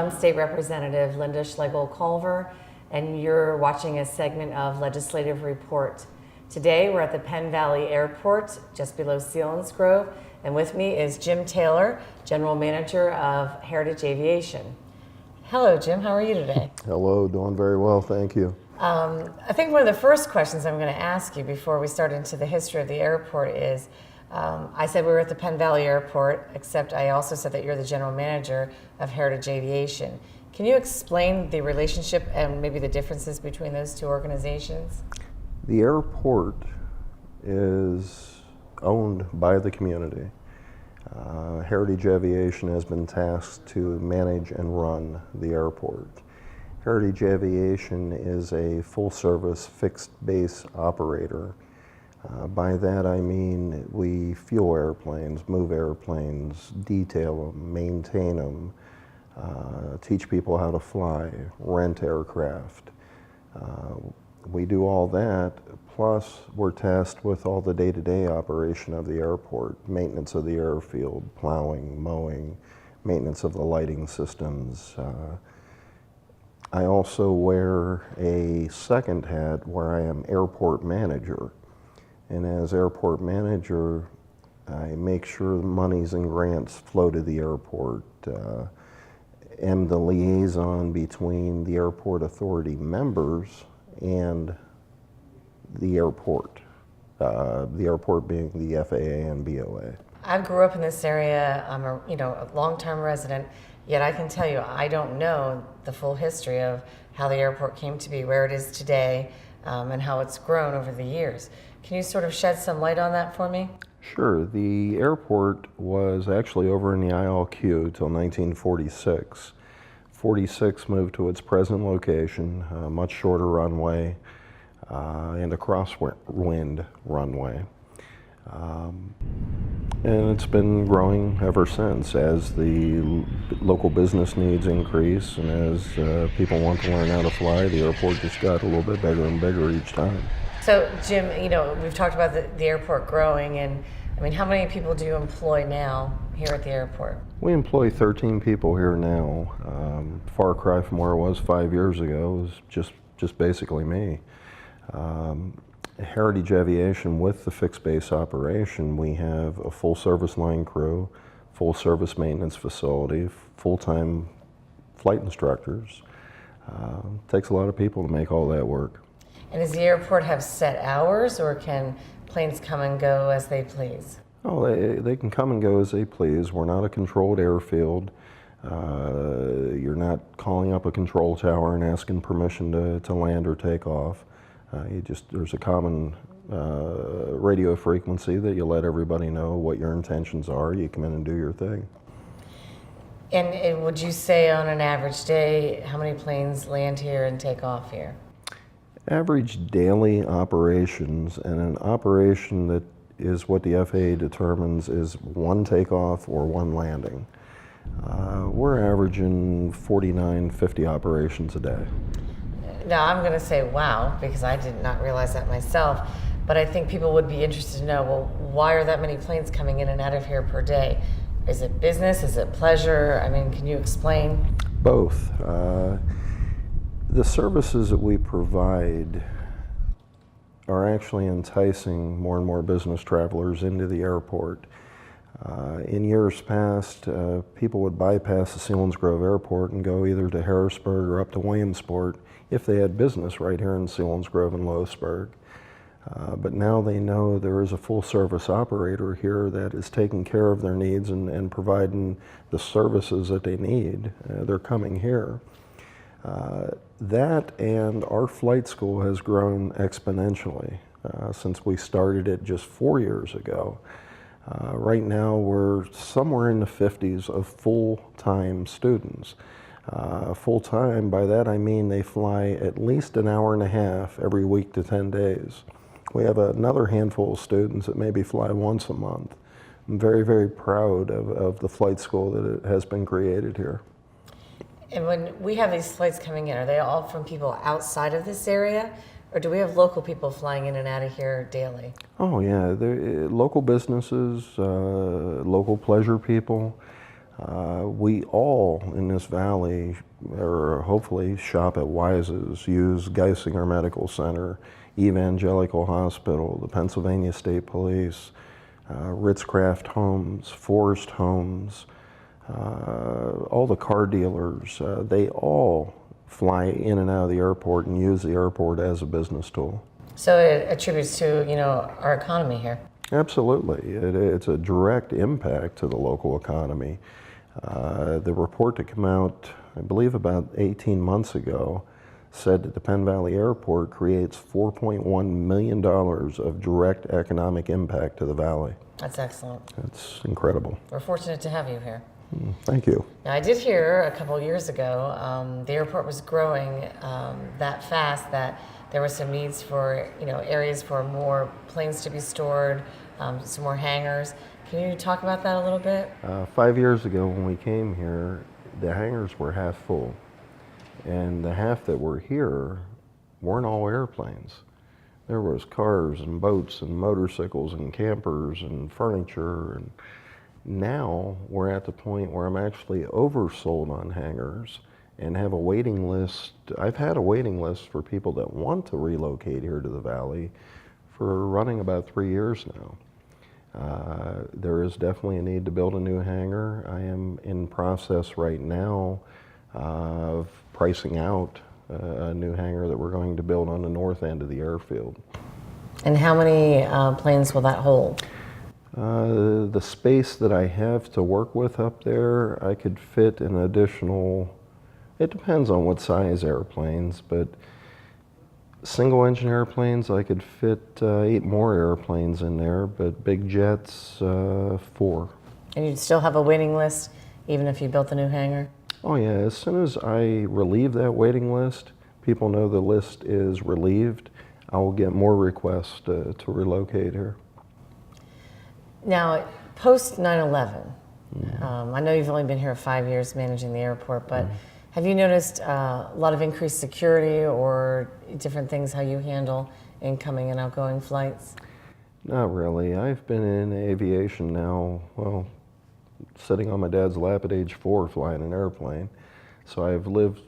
I'm State Representative Lynda Schlegel Culver, and you're watching a segment of Legislative Report. Today, we're at the Penn Valley Airport, just below Selinsgrove, and with me is Jim Taylor, General Manager of Heritage Aviation. Hello, Jim. How are you today? Hello. Doing very well, thank you. I think one of the first questions I'm going to ask you before we start into the history of the airport is, I said we were at the Penn Valley Airport, except I also said that you're the general manager of Heritage Aviation. Can you explain the relationship and maybe the differences between those two organizations? The airport is owned by the community. Heritage Aviation has been tasked to manage and run the airport. Heritage Aviation is a full-service, fixed-base operator. By that I mean we fuel airplanes, move airplanes, detail them, maintain them, teach people how to fly, rent aircraft. We do all that, plus we're tasked with all the day-to-day operation of the airport, maintenance of the airfield, plowing, mowing, maintenance of the lighting systems. I also wear a second hat where I am airport manager. And as airport manager, I make sure the monies and grants flow to the airport. Am the liaison between the airport authority members and the airport being the FAA and BOA. I grew up in this area. I'm a long-time resident, yet I can tell you I don't know the full history of how the airport came to be where it is today, and how it's grown over the years. Can you sort of shed some light on that for me? Sure. The airport was actually over in the ILQ till 1946. 46 moved to its present location, a much shorter runway and a crosswind runway. And it's been growing ever since as the local business needs increase and as people want to learn how to fly. The airport just got a little bit bigger and bigger each time. So, Jim, we've talked about the airport growing, and how many people do you employ now here at the airport? We employ 13 people here now. Far cry from where it was 5 years ago. It was just basically me. Heritage Aviation, with the fixed base operation, we have a full service line crew, full service maintenance facility, full-time flight instructors. It takes a lot of people to make all that work. And does the airport have set hours, or can planes come and go as they please? Oh, they can come and go as they please. We're not a controlled airfield. You're not calling up a control tower and asking permission to land or take off. There's a common radio frequency that you let everybody know what your intentions are. You come in and do your thing. And would you say on an average day, how many planes land here and take off here? Average daily operations, and an operation that is what the FAA determines is one takeoff or one landing. We're averaging 49, 50 operations a day. Now, I'm going to say wow, because I did not realize that myself, but I think people would be interested to know, well, why are that many planes coming in and out of here per day? Is it business? Is it pleasure? Can you explain? Both. The services that we provide are actually enticing more and more business travelers into the airport. In years past, people would bypass the Selinsgrove Airport and go either to Harrisburg or up to Williamsport if they had business right here in Selinsgrove and Lewisburg. But now they know there is a full-service operator here that is taking care of their needs and providing the services that they need. They're coming here. That and our flight school has grown exponentially since we started it just 4 years ago. Right now we're somewhere in the 50s of full-time students. Full-time, by that I mean they fly at least an hour and a half every week to 10 days. We have another handful of students that maybe fly once a month. I'm very, very proud of the flight school that it has been created here. And when we have these flights coming in, are they all from people outside of this area? Or do we have local people flying in and out of here daily? Oh yeah, local businesses, local pleasure people. We all in this valley, or hopefully shop at Wise's, use Geisinger Medical Center, Evangelical Hospital, the Pennsylvania State Police, Ritz-Craft Homes, Forest Homes, all the car dealers. They all fly in and out of the airport and use the airport as a business tool. So it attributes to, our economy here. Absolutely. It's a direct impact to the local economy. The report that came out, I believe about 18 months ago, said that the Penn Valley Airport creates $4.1 million of direct economic impact to the valley. That's excellent. That's incredible. We're fortunate to have you here. Thank you. Now, I did hear a couple years ago the airport was growing that fast that there were some needs for areas for more planes to be stored, some more hangars. Can you talk about that a little bit? 5 years ago when we came here, the hangars were half full. And the half that were here weren't all airplanes. There was cars and boats and motorcycles and campers and furniture. And now we're at the point where I'm actually oversold on hangars and have a waiting list. I've had a waiting list for people that want to relocate here to the valley for running about 3 years now. There is definitely a need to build a new hangar. I am in process right now of pricing out a new hangar that we're going to build on the north end of the airfield. And how many planes will that hold? The space that I have to work with up there, I could fit an additional, it depends on what size airplanes, but single engine airplanes, I could fit 8 more airplanes in there, but big jets, 4. And you'd still have a waiting list even if you built a new hangar? Oh yeah, as soon as I relieve that waiting list, people know the list is relieved, I will get more requests to relocate here. Now, post 9/11, I know you've only been here 5 years managing the airport, but have you noticed a lot of increased security or different things how you handle incoming and outgoing flights? Not really. I've been in aviation now, well, sitting on my dad's lap at age 4 flying an airplane. So I've lived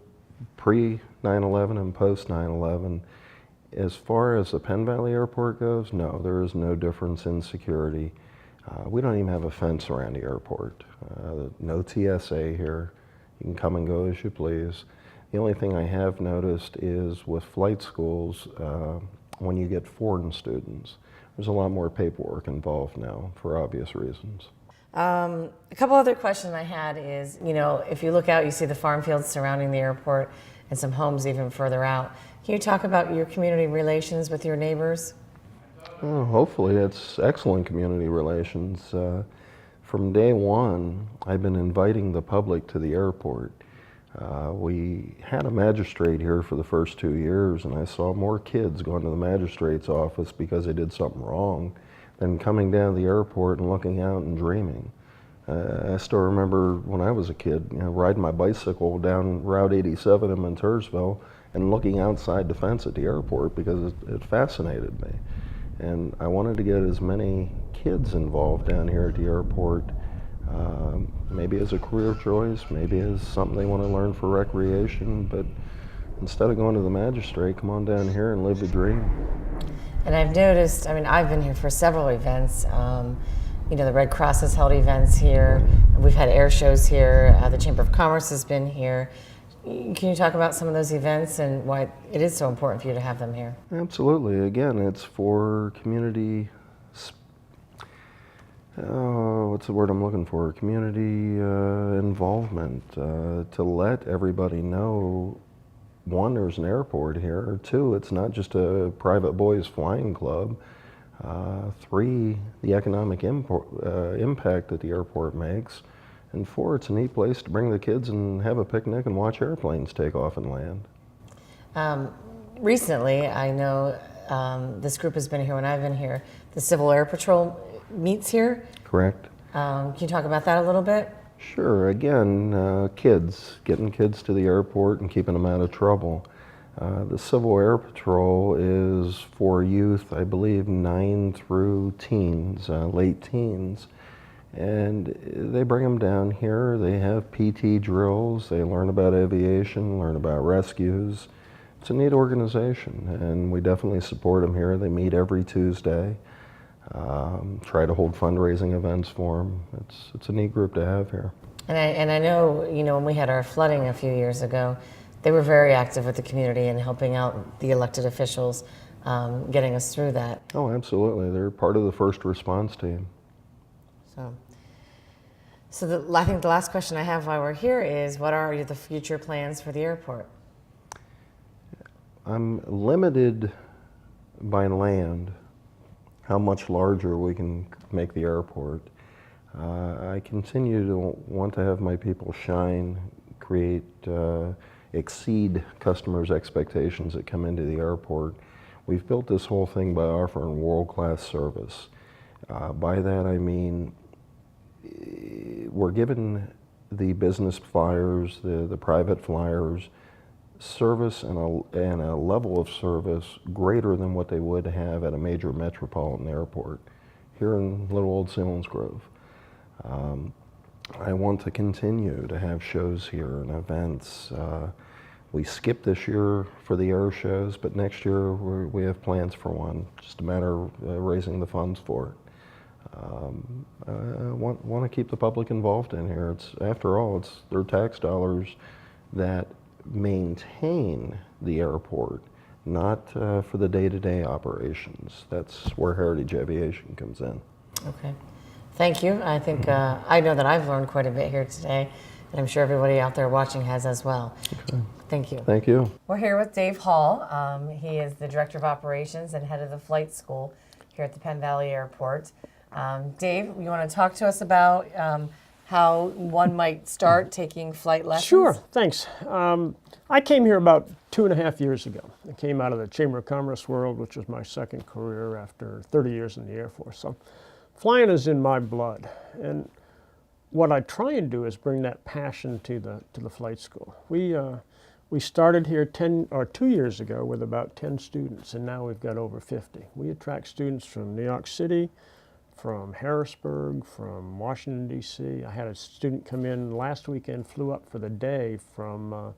pre 9/11 and post 9/11. As far as the Penn Valley Airport goes, no, there is no difference in security. We don't even have a fence around the airport. No TSA here. You can come and go as you please. The only thing I have noticed is with flight schools, when you get foreign students, there's a lot more paperwork involved now for obvious reasons. A couple other questions I had is, if you look out, you see the farm fields surrounding the airport and some homes even further out. Can you talk about your community relations with your neighbors? Hopefully it's excellent community relations. From day one, I've been inviting the public to the airport. We had a magistrate here for the first 2 years, and I saw more kids going to the magistrate's office because they did something wrong than coming down to the airport and looking out and dreaming. I still remember when I was a kid, riding my bicycle down Route 87 in Montoursville and looking outside the fence at the airport because it fascinated me. And I wanted to get as many kids involved down here at the airport, maybe as a career choice, maybe as something they want to learn for recreation, but instead of going to the magistrate, come on down here and live the dream. And I've noticed, I've been here for several events. The Red Cross has held events here. We've had air shows here. The Chamber of Commerce has been here. Can you talk about some of those events and why it is so important for you to have them here? Absolutely. Again, it's for community, what's the word I'm looking for? Community involvement, to let everybody know, 1, there's an airport here. 2, it's not just a private boys flying club. 3, the economic impact that the airport makes. And 4, it's a neat place to bring the kids and have a picnic and watch airplanes take off and land. Recently, I know this group has been here when I've been here. The Civil Air Patrol meets here. Correct. Can you talk about that a little bit? Sure. Again, kids, getting kids to the airport and keeping them out of trouble. The Civil Air Patrol is for youth, I believe, 9 through teens, late teens. And they bring them down here. They have PT drills. They learn about aviation, learn about rescues. It's a neat organization, and we definitely support them here. They meet every Tuesday. Try to hold fundraising events for them. It's a neat group to have here. And I know, when we had our flooding a few years ago, they were very active with the community and helping out the elected officials, getting us through that. Oh, absolutely. They're part of the first response team. So I think the last question I have while we're here is, what are the future plans for the airport? I'm limited by land, how much larger we can make the airport. I continue to want to have my people shine, create, exceed customers' expectations that come into the airport. We've built this whole thing by offering world-class service. By that I mean we're giving the business flyers, the private flyers, service and a level of service greater than what they would have at a major metropolitan airport here in little old Selinsgrove. I want to continue to have shows here and events. We skipped this year for the air shows, but next year we have plans for one. Just a matter of raising the funds for it. I want to keep the public involved in here. After all, it's their tax dollars that maintain the airport, not for the day-to-day operations. That's where Heritage Aviation comes in. Okay. Thank you. I think I know that I've learned quite a bit here today, and I'm sure everybody out there watching has as well. Okay. Thank you. Thank you. We're here with Dave Hall. He is the Director of Operations and Head of the Flight School here at the Penn Valley Airport. Dave, you want to talk to us about how one might start taking flight lessons? Sure, thanks. I came here about 2.5 years ago. I came out of the Chamber of Commerce world, which was my second career after 30 years in the Air Force. So flying is in my blood. And what I try and do is bring that passion to the flight school. We started here 2 years ago with about 10 students, and now we've got over 50. We attract students from New York City, from Harrisburg, from Washington, D.C. I had a student come in last weekend, flew up for the day from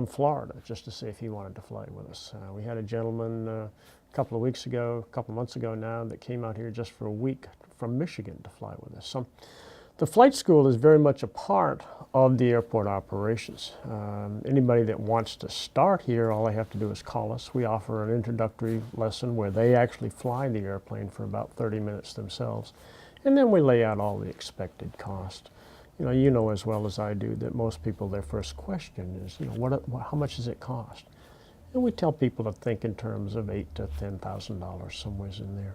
Florida just to see if he wanted to fly with us. We had a gentleman a couple of months ago now, that came out here just for a week from Michigan to fly with us. So the flight school is very much a part of the airport operations. Anybody that wants to start here, all they have to do is call us. We offer an introductory lesson where they actually fly the airplane for about 30 minutes themselves. And then we lay out all the expected cost. You know as well as I do that most people, their first question is, how much does it cost? And we tell people to think in terms of $8,000 to $10,000, somewhere in there.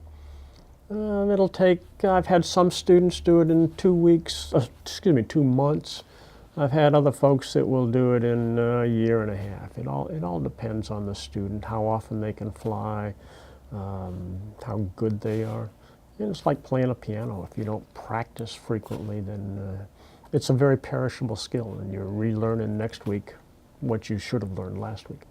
It'll take, I've had some students do it in 2 months. I've had other folks that will do it in a year and a half. It all depends on the student, how often they can fly, how good they are. And it's like playing a piano. If you don't practice frequently, then it's a very perishable skill, and you're relearning next week what you should have learned last week.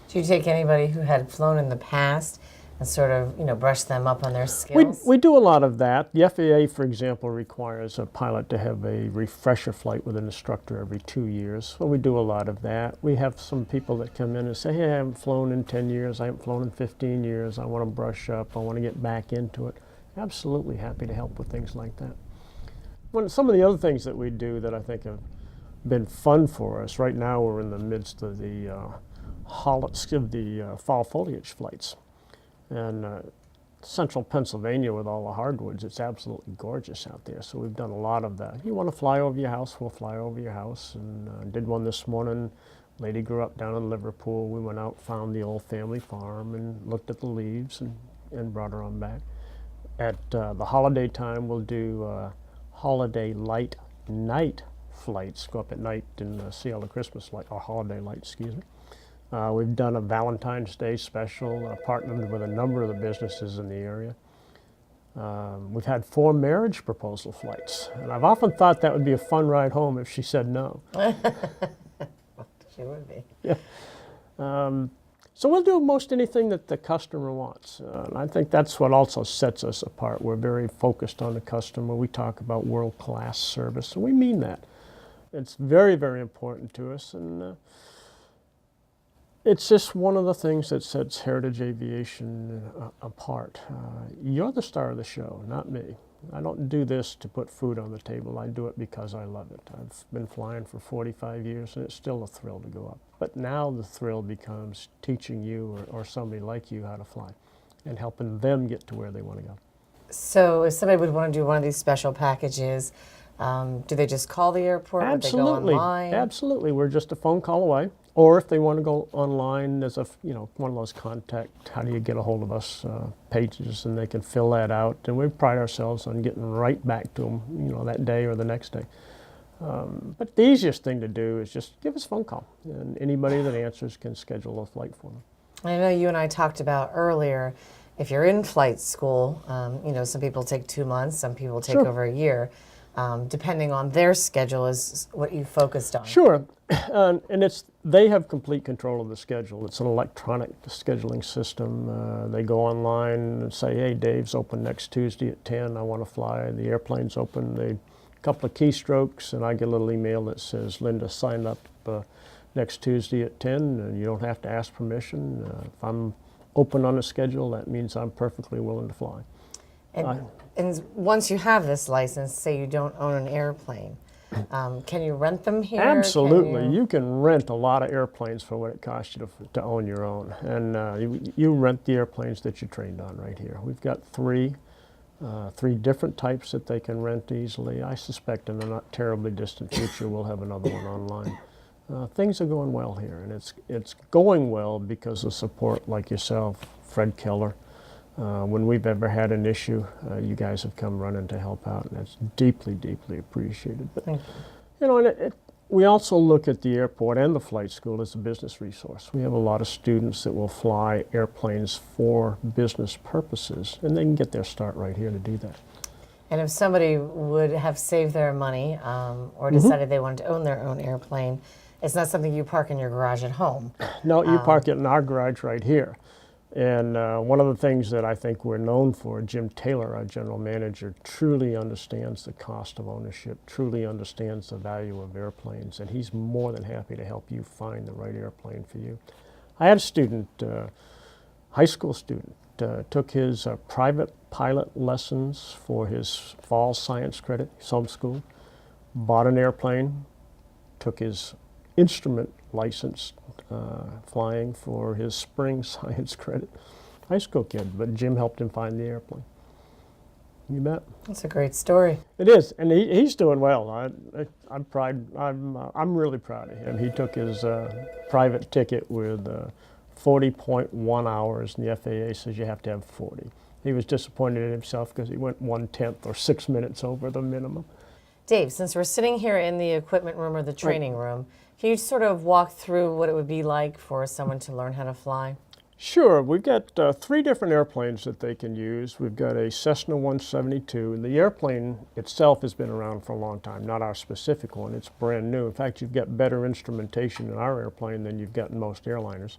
Do you take anybody who had flown in the past and sort of, brush them up on their skills? We do a lot of that. The FAA, for example, requires a pilot to have a refresher flight with an instructor every 2 years. So we do a lot of that. We have some people that come in and say, hey, I haven't flown in 10 years, I haven't flown in 15 years, I want to brush up, I want to get back into it. Absolutely happy to help with things like that. Some of the other things that we do that I think have been fun for us, right now we're in the midst of the fall foliage flights. And central Pennsylvania with all the hardwoods, it's absolutely gorgeous out there. So we've done a lot of that. You want to fly over your house, we'll fly over your house. And did one this morning. Lady grew up down in Liverpool. We went out, found the old family farm and looked at the leaves and brought her on back. At the holiday time, we'll do holiday light night flights. Go up at night and see all the Christmas light, or holiday lights, excuse me. We've done a Valentine's Day special, partnered with a number of the businesses in the area. We've had 4 marriage proposal flights, and I've often thought that would be a fun ride home if she said no. She would be. Yeah. So we'll do most anything that the customer wants. And I think that's what also sets us apart. We're very focused on the customer. We talk about world-class service, and we mean that. It's very, very important to us, and it's just one of the things that sets Heritage Aviation apart. You're the star of the show, not me. I don't do this to put food on the table. I do it because I love it. I've been flying for 45 years, and it's still a thrill to go up. But now the thrill becomes teaching you or somebody like you how to fly and helping them get to where they want to go. So if somebody would want to do one of these special packages, do they just call the airport? Absolutely. Would they go online? Absolutely. We're just a phone call away. Or if they want to go online, there's one of those contact, how do you get a hold of us pages, and they can fill that out. And we pride ourselves on getting right back to them, that day or the next day. But the easiest thing to do is just give us a phone call, and anybody that answers can schedule a flight for them. I know you and I talked about earlier, if you're in flight school, some people take 2 months, some people take Sure. over a year. Depending on their schedule is what you focused on. Sure, and they have complete control of the schedule. It's an electronic scheduling system. They go online and say, hey, Dave's open next Tuesday at 10, I want to fly. The airplane's open. A couple of keystrokes, and I get a little email that says, Lynda, sign up next Tuesday at 10, and you don't have to ask permission. If I'm open on a schedule, that means I'm perfectly willing to fly. And once you have this license, say you don't own an airplane, can you rent them here? Absolutely. You can rent a lot of airplanes for what it costs you to own your own. And you rent the airplanes that you trained on right here. We've got three different types that they can rent easily. I suspect in the not terribly distant future we'll have another one online. Things are going well here, and it's going well because of support like yourself, Fred Keller. When we've ever had an issue, you guys have come running to help out, and that's deeply, deeply appreciated. But, Thank you. And we also look at the airport and the flight school as a business resource. We have a lot of students that will fly airplanes for business purposes, and they can get their start right here to do that. And if somebody would have saved their money or decided they wanted to own their own airplane, it's not something you park in your garage at home. No, you park it in our garage right here. And one of the things that I think we're known for, Jim Taylor, our general manager, truly understands the cost of ownership, truly understands the value of airplanes, and he's more than happy to help you find the right airplane for you. I had a student, high school student, took his private pilot lessons for his fall science credit, he's homeschooled, bought an airplane, took his instrument license flying for his spring science credit. High school kid, but Jim helped him find the airplane. You bet. That's a great story. It is, and he's doing well. I'm really proud of him. He took his private ticket with 40.1 hours, and the FAA says you have to have 40. He was disappointed in himself because he went 1/10 or 6 minutes over the minimum. Dave, since we're sitting here in the equipment room or the training room, can you sort of walk through what it would be like for someone to learn how to fly? Sure. We've got 3 different airplanes that they can use. We've got a Cessna 172, and the airplane itself has been around for a long time, not our specific one. It's brand new. In fact, you've got better instrumentation in our airplane than you've got in most airliners.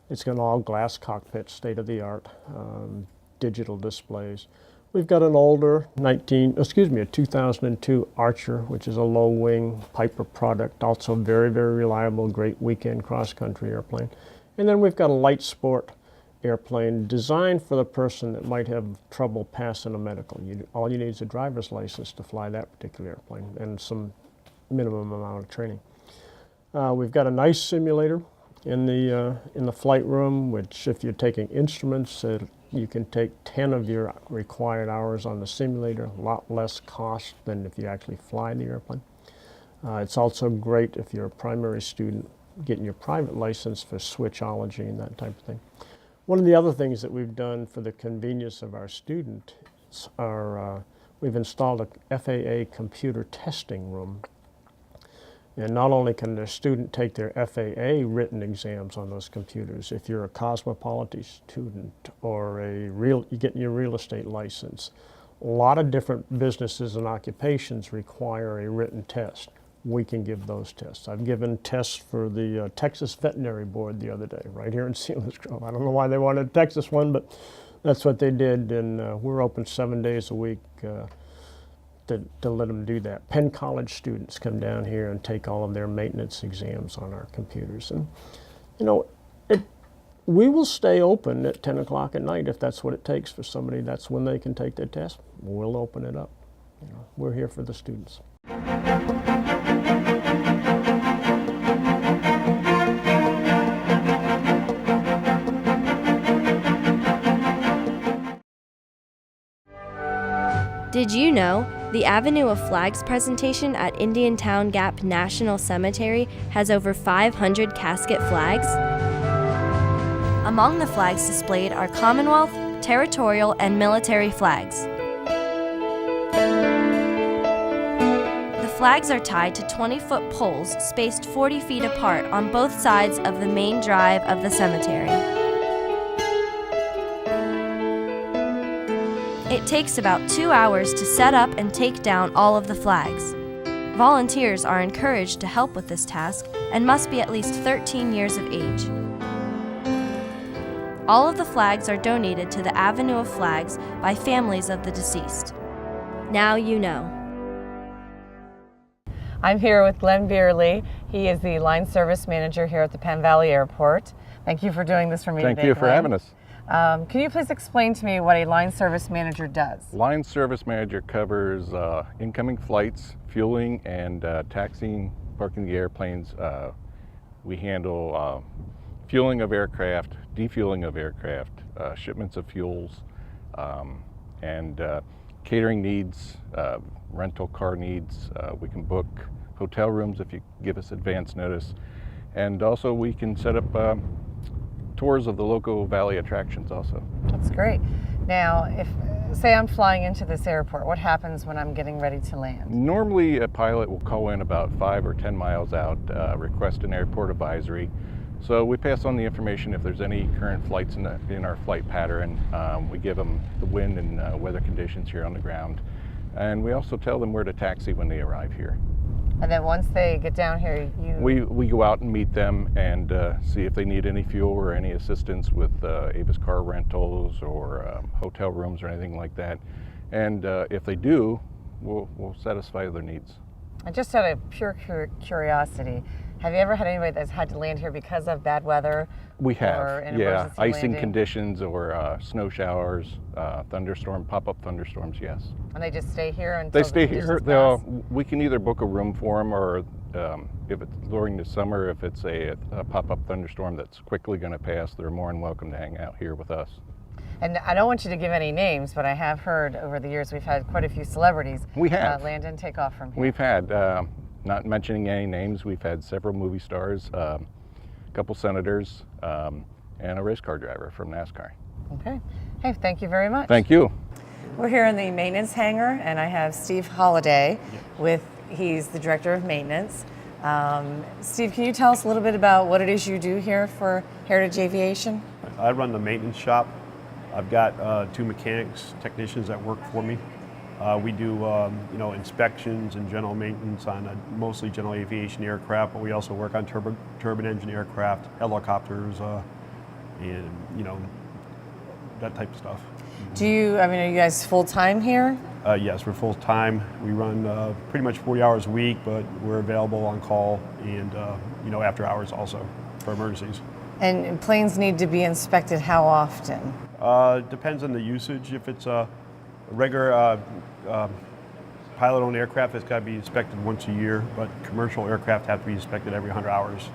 It's got an all-glass cockpit, state-of-the-art, digital displays. We've got an older a 2002 Archer, which is a low-wing Piper product, also very, very reliable, great weekend cross-country airplane. And then we've got a light sport airplane designed for the person that might have trouble passing a medical. All you need is a driver's license to fly that particular airplane and some minimum amount of training. We've got a nice simulator in the flight room, which if you're taking instruments, you can take 10 of your required hours on the simulator, a lot less cost than if you actually fly the airplane. It's also great if you're a primary student getting your private license for switchology and that type of thing. One of the other things that we've done for the convenience of our students are we've installed a FAA computer testing room. And not only can the student take their FAA written exams on those computers, if you're a cosmopolitan student or you're getting your real estate license, a lot of different businesses and occupations require a written test. we can give those tests. I've given tests for the Texas Veterinary Board the other day, right here in Selinsgrove. I don't know why they wanted a Texas one, but that's what they did, and we're open 7 days a week to let them do that. Penn College students come down here and take all of their maintenance exams on our computers. And, you know, we will stay open at 10 o'clock at night if that's what it takes for somebody. That's when they can take their test. We'll open it up. You know, we're here for the students. Did you know the Avenue of Flags presentation at Indiantown Gap National Cemetery has over 500 casket flags? Among the flags displayed are Commonwealth, territorial, and military flags. The flags are tied to 20-foot poles spaced 40 feet apart on both sides of the main drive of the cemetery. It takes about 2 hours to set up and take down all of the flags. Volunteers are encouraged to help with this task and must be at least 13 years of age. All of the flags are donated to the Avenue of Flags by families of the deceased. Now you know. I'm here with Glenn Beerley. He is the line service manager here at the Penn Valley Airport. Thank you for doing this for me today, Thank you for Glenn. having us. Can you please explain to me what a line service manager does? Line service manager covers incoming flights, fueling, and taxiing, parking the airplanes. We handle fueling of aircraft, defueling of aircraft, shipments of fuels, and catering needs, rental car needs. We can book hotel rooms if you give us advance notice. And also we can set up tours of the local valley attractions also. That's great. Now, if say I'm flying into this airport, what happens when I'm getting ready to land? Normally a pilot will call in about 5 or 10 miles out, request an airport advisory. So we pass on the information if there's any current flights in our flight pattern. We give them the wind and weather conditions here on the ground. And we also tell them where to taxi when they arrive here. And then once they get down here, We go out and meet them and see if they need any fuel or any assistance with Avis car rentals or hotel rooms or anything like that. And if they do, we'll satisfy their needs. And just out of pure curiosity, have you ever had anybody that's had to land here because of bad weather? We have, or an yeah, emergency icing landing? conditions or snow showers, pop-up thunderstorms, yes. And they just stay here until They stay the here. conditions pass? We can either book a room for them, or if it's during the summer, if it's a pop-up thunderstorm that's quickly going to pass, they're more than welcome to hang out here with us. And I don't want you to give any names, but I have heard over the years we've had quite a few celebrities land and take off from here. We've had, not mentioning any names, we've had several movie stars, a couple senators, and a race car driver from NASCAR. Okay. Hey, thank you very much. Thank you. We're here in the maintenance hangar, and I have Steve Holliday he's the director of maintenance. Steve, can you tell us a little bit about what it is you do here for Heritage Aviation? I run the maintenance shop. I've got 2 mechanics, technicians that work for me. We do inspections and general maintenance on mostly general aviation aircraft, but we also work on turbine engine aircraft, helicopters, and that type of stuff. Are you guys full-time here? Yes, we're full-time. We run pretty much 40 hours a week, but we're available on call and after hours also for emergencies. And planes need to be inspected how often? Depends on the usage. If it's a regular pilot-owned aircraft, it's got to be inspected once a year, but commercial aircraft have to be inspected every 100 hours.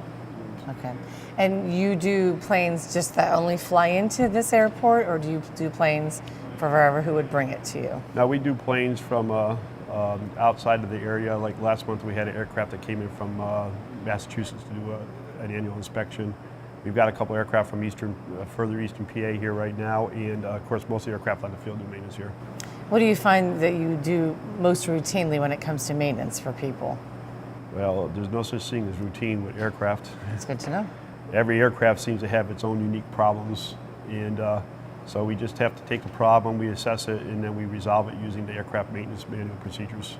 Okay. And you do planes just that only fly into this airport, or do you do planes for wherever who would bring it to you? Now, we do planes from outside of the area. Like last month, we had an aircraft that came in from Massachusetts to do an annual inspection. We've got a couple aircraft from further eastern PA here right now, and of course, most of the aircraft on the field do maintenance here. What do you find that you do most routinely when it comes to maintenance for people? Well, there's no such thing as routine with aircraft. It's good to know. Every aircraft seems to have its own unique problems, and so we just have to take the problem, we assess it, and then we resolve it using the aircraft maintenance manual procedures.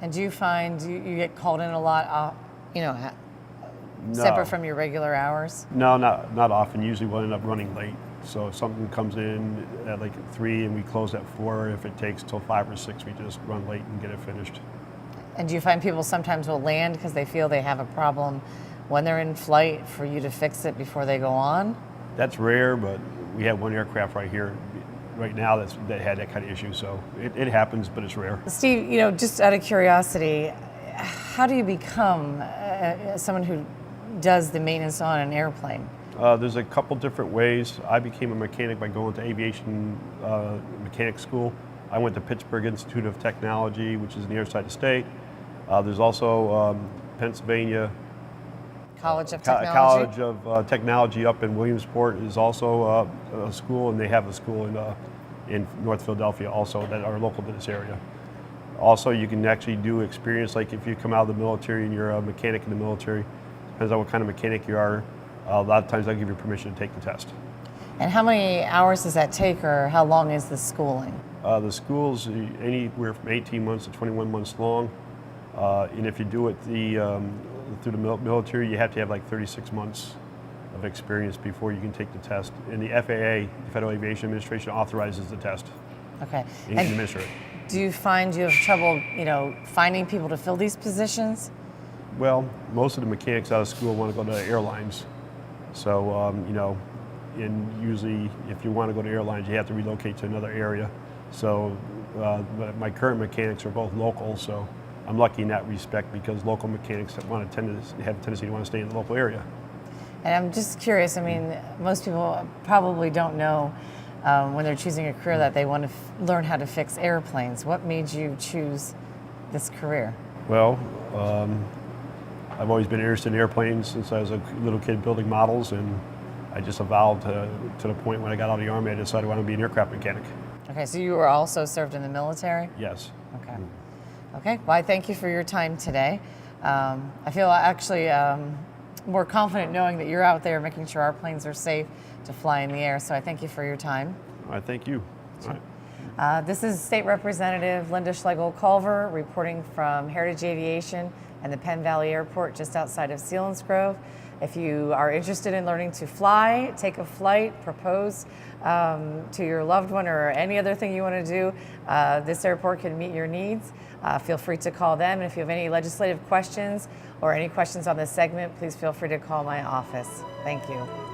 And do you find you get called in a lot, No. separate from your regular hours? No, not often. Usually we'll end up running late. So if something comes in at like 3 and we close at 4, if it takes till 5 or 6, we just run late and get it finished. And do you find people sometimes will land because they feel they have a problem when they're in flight for you to fix it before they go on? That's rare, but we have one aircraft right here, right now that had that kind of issue. So it happens, but it's rare. Steve, just out of curiosity, how do you become someone who does the maintenance on an airplane? There's a couple different ways. I became a mechanic by going to aviation mechanic school. I went to Pittsburgh Institute of Technology, which is on the other side of the state. There's also Pennsylvania College of Technology? College of Technology up in Williamsport is also a school, and they have a school in North Philadelphia also that are local to this area. Also, you can actually do experience, like if you come out of the military and you're a mechanic in the military, depends on what kind of mechanic you are, a lot of times they'll give you permission to take the test. And how many hours does that take, or how long is the schooling? The school's anywhere from 18 months to 21 months long. And if you do it through the military, you have to have like 36 months of experience before you can take the test. And the FAA, the Federal Aviation Administration, authorizes the test. Okay. And you can administer it. Do you find you have trouble, finding people to fill these positions? Well, most of the mechanics out of school want to go to airlines. So, and usually if you want to go to airlines, you have to relocate to another area. So but my current mechanics are both local, so I'm lucky in that respect because local mechanics have a tendency to want to stay in the local area. And I'm just curious, most people probably don't know when they're choosing a career that they want to learn how to fix airplanes. What made you choose this career? Well, I've always been interested in airplanes since I was a little kid building models, and I just evolved to the point when I got out of the Army, I decided I wanted to be an aircraft mechanic. Okay, so you were also served in the military? Yes. Okay. Okay, well, I thank you for your time today. I feel actually more confident knowing that you're out there making sure our planes are safe to fly in the air, so I thank you for your time. All right, thank you. All right. This is State Representative Lynda Schlegel Culver reporting from Heritage Aviation and the Penn Valley Airport just outside of Selinsgrove. If you are interested in learning to fly, take a flight, propose to your loved one or any other thing you want to do, this airport can meet your needs. Feel free to call them. And if you have any legislative questions or any questions on this segment, please feel free to call my office. Thank you.